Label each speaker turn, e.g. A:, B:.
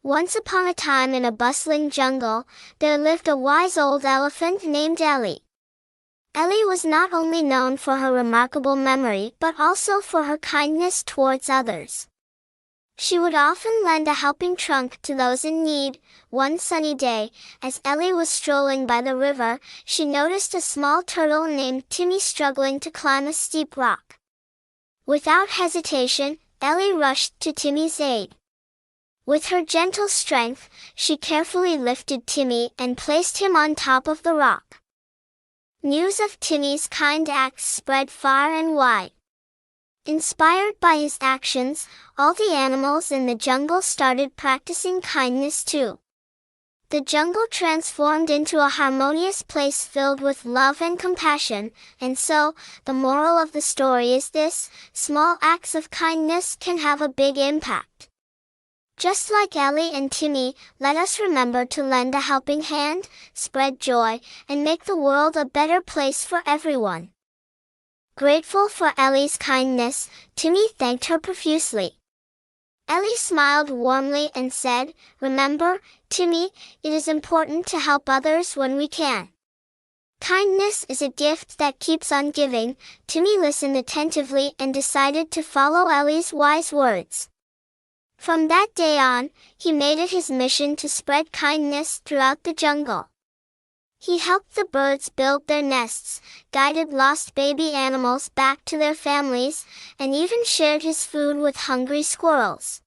A: Once upon a time in a bustling jungle, there lived a wise old elephant named Ellie. Ellie was not only known for her remarkable memory but also for her kindness towards others. She would often lend a helping trunk to those in need. One sunny day, as Ellie was strolling by the river, she noticed a small turtle named Timmy struggling to climb a steep rock. Without hesitation, Ellie rushed to Timmy's aid. With her gentle strength, she carefully lifted Timmy and placed him on top of the rock. News of Timmy's kind acts spread far and wide. Inspired by his actions, all the animals in the jungle started practicing kindness too. The jungle transformed into a harmonious place filled with love and compassion, and so, the moral of the story is this: small acts of kindness can have a big impact. Just like Ellie and Timmy, let us remember to lend a helping hand, spread joy, and make the world a better place for everyone. Grateful for Ellie's kindness, Timmy thanked her profusely. Ellie smiled warmly and said, "Remember, Timmy, it is important to help others when we can. Kindness is a gift that keeps on giving." Timmy listened attentively and decided to follow Ellie's wise words. From that day on, he made it his mission to spread kindness throughout the jungle. He helped the birds build their nests, guided lost baby animals back to their families, and even shared his food with hungry squirrels.